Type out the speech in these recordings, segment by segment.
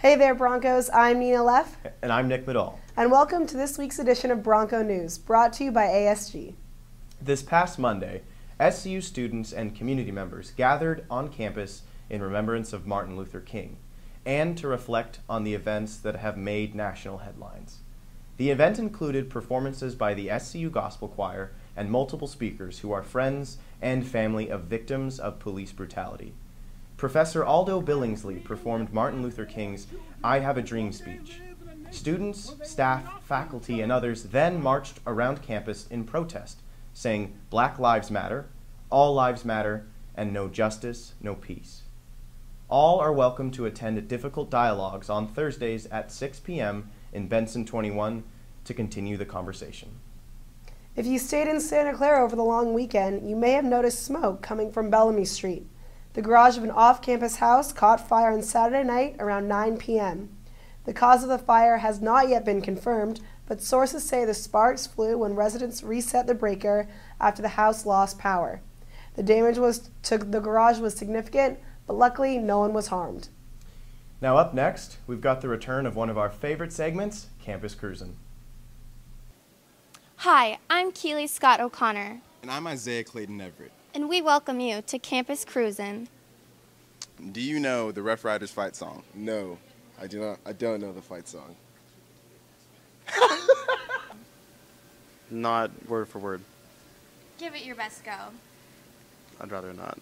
Hey there, Broncos. I'm Nina Leff. And I'm Nick Medall. And welcome to this week's edition of Bronco News, brought to you by ASG. This past Monday, SCU students and community members gathered on campus in remembrance of Martin Luther King and to reflect on the events that have made national headlines. The event included performances by the SCU Gospel Choir and multiple speakers who are friends and family of victims of police brutality. Professor Aldo Billingsley performed Martin Luther King's I Have a Dream speech. Students, staff, faculty, and others then marched around campus in protest, saying Black Lives Matter, All Lives Matter, and No Justice, No Peace. All are welcome to attend difficult dialogues on Thursdays at 6 p.m. in Benson 21 to continue the conversation. If you stayed in Santa Clara over the long weekend, you may have noticed smoke coming from Bellamy Street. The garage of an off-campus house caught fire on Saturday night around 9 p.m. The cause of the fire has not yet been confirmed, but sources say the sparks flew when residents reset the breaker after the house lost power. The damage to the garage was significant, but luckily no one was harmed. Now up next, we've got the return of one of our favorite segments, Campus Cruisin'. Hi, I'm Keely Scott O'Connor. And I'm Isaiah Clayton Everett. And we welcome you to Campus Cruisin'. Do you know the Rough Riders fight song? No, I do not. I don't know the fight song. Not word for word. Give it your best go. I'd rather not.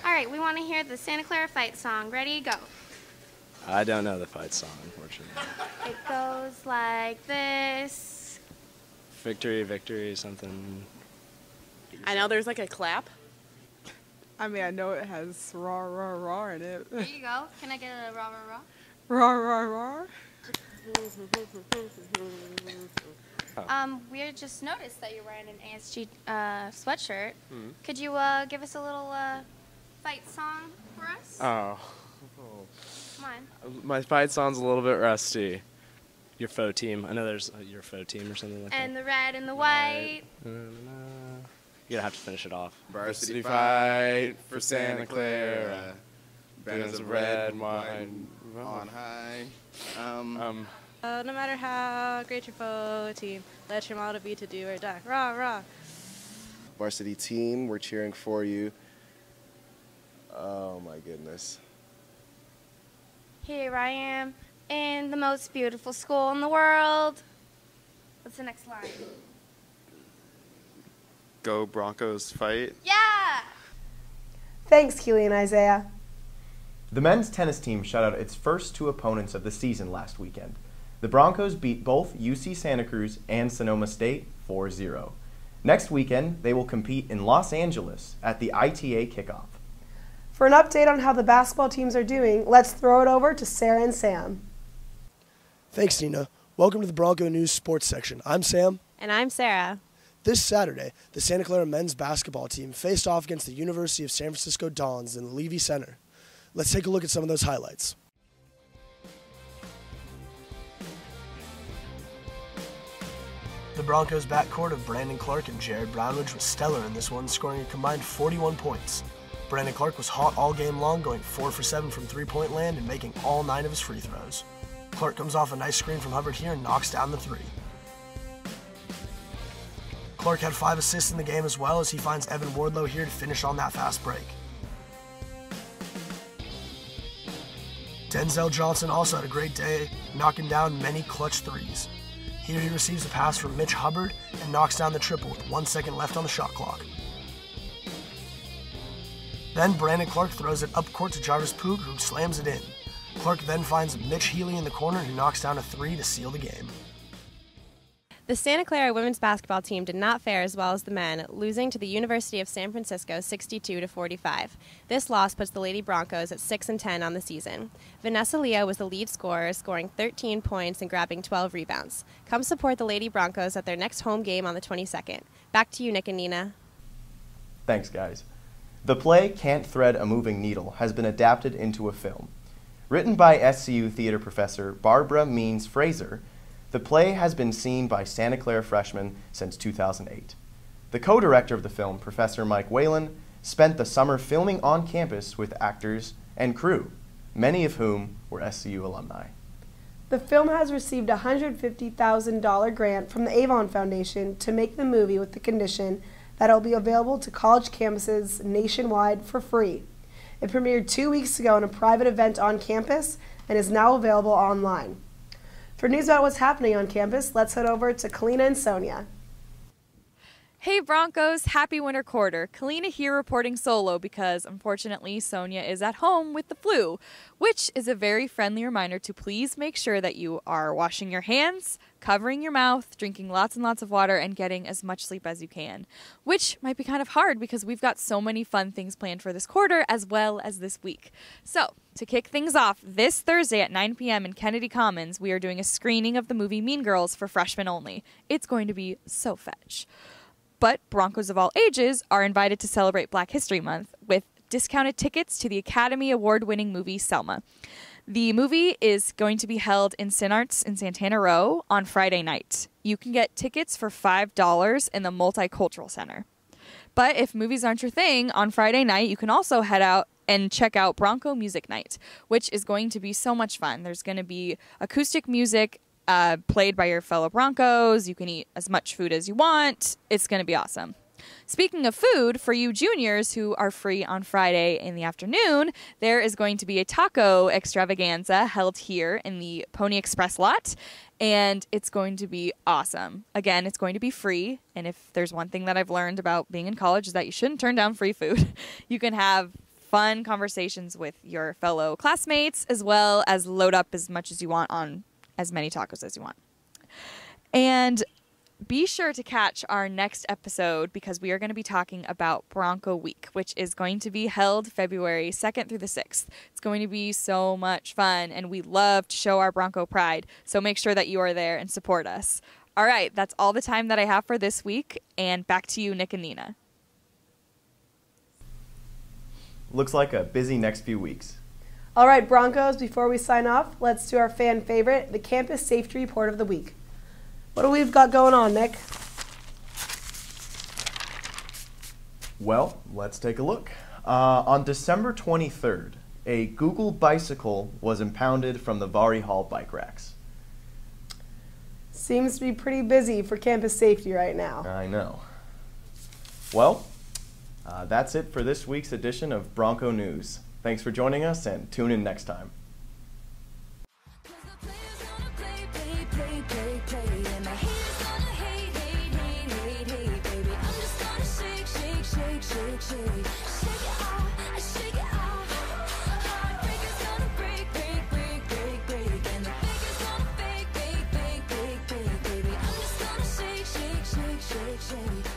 All right, we want to hear the Santa Clara fight song. Ready, go. I don't know the fight song, unfortunately. It goes like this. Victory, victory, something. I know there's like a clap. I mean, I know it has raw, raw, raw in it. There you go. Can I get a rah, rah, rah? Raw, raw, raw. We just noticed that you're wearing an ASG sweatshirt. Mm-hmm. Could you give us a little fight song for us? Oh. Come on. My fight song's a little bit rusty. Your faux team. I know there's your faux team or something like that. And the red and the white. You're gonna have to finish it off. Varsity fight for Santa Clara. Banners of red and white on high. No matter how great your foe team, let your motto be to do or die. Rah, rah. Varsity team, we're cheering for you. Oh my goodness. Here I am in the most beautiful school in the world. What's the next line? Go Broncos fight. Yeah! Thanks, Keely and Isaiah. The men's tennis team shut out its first two opponents of the season last weekend. The Broncos beat both UC Santa Cruz and Sonoma State 4-0. Next weekend, they will compete in Los Angeles at the ITA kickoff. For an update on how the basketball teams are doing, let's throw it over to Sarah and Sam. Thanks, Nina. Welcome to the Bronco News Sports section. I'm Sam. And I'm Sarah. This Saturday, the Santa Clara men's basketball team faced off against the University of San Francisco Dons in the Levy Center. Let's take a look at some of those highlights. The Broncos' backcourt of Brandon Clark and Jared Brownridge was stellar in this one, scoring a combined 41 points. Brandon Clark was hot all game long, going 4 for 7 from three-point land and making all 9 of his free throws. Clark comes off a nice screen from Hubbard here and knocks down the 3. Clark had 5 assists in the game as well as he finds Evan Wardlow here to finish on that fast break. Denzel Johnson also had a great day, knocking down many clutch threes. Here he receives a pass from Mitch Hubbard and knocks down the triple with 1 second left on the shot clock. Then Brandon Clark throws it up court to Jarvis Poog, who slams it in. Clark then finds Mitch Healy in the corner, who knocks down a 3 to seal the game. The Santa Clara women's basketball team did not fare as well as the men, losing to the University of San Francisco 62-45. This loss puts the Lady Broncos at 6-10 on the season. Vanessa Leo was the lead scorer, scoring 13 points and grabbing 12 rebounds. Come support the Lady Broncos at their next home game on the 22nd. Back to you, Nick and Nina. Thanks, guys. The play Can't Thread a Moving Needle has been adapted into a film. Written by SCU theater professor Barbara Means Fraser, the play has been seen by Santa Clara freshmen since 2008. The co-director of the film, Professor Mike Whalen, spent the summer filming on campus with actors and crew. many of whom were SCU alumni. The film has received a $150,000 grant from the Avon Foundation to make the movie with the condition that it will be available to college campuses nationwide for free. It premiered 2 weeks ago in a private event on campus and is now available online. For news about what's happening on campus, let's head over to Kalina and Sonia. Hey Broncos, happy winter quarter. Kalina here reporting solo because unfortunately Sonia is at home with the flu, which is a very friendly reminder to please make sure that you are washing your hands, covering your mouth, drinking lots and lots of water, and getting as much sleep as you can, which might be kind of hard because we've got so many fun things planned for this quarter as well as this week. So, to kick things off, this Thursday at 9 p.m. in Kennedy Commons, we are doing a screening of the movie Mean Girls for freshmen only. It's going to be so fetch. But Broncos of all ages are invited to celebrate Black History Month with discounted tickets to the Academy Award-winning movie Selma. The movie is going to be held in CinArts in Santana Row on Friday night. You can get tickets for $5 in the Multicultural Center. But if movies aren't your thing, on Friday night you can also head out and check out Bronco Music Night, which is going to be so much fun. There's going to be acoustic music played by your fellow Broncos. You can eat as much food as you want. It's going to be awesome. Speaking of food, for you juniors who are free on Friday in the afternoon, there is going to be a taco extravaganza held here in the Pony Express lot, and it's going to be awesome. Again, it's going to be free, and if there's one thing that I've learned about being in college is that you shouldn't turn down free food. You can have fun conversations with your fellow classmates as well as load up as much as you want on as many tacos as you want. And be sure to catch our next episode because we are going to be talking about Bronco Week, which is going to be held February 2nd through the 6th. It's going to be so much fun, and we love to show our Bronco pride, so make sure that you are there and support us. All right, that's all the time that I have for this week, and back to you, Nick and Nina. Looks like a busy next few weeks. All right, Broncos, before we sign off, let's do our fan favorite, the Campus Safety Report of the Week. What do we got going on, Nick? Well, let's take a look. On December 23rd, a Google bicycle was impounded from the Vary Hall bike racks. Seems to be pretty busy for campus safety right now. I know. Well, that's it for this week's edition of Bronco News. Thanks for joining us, and tune in next time. Shake.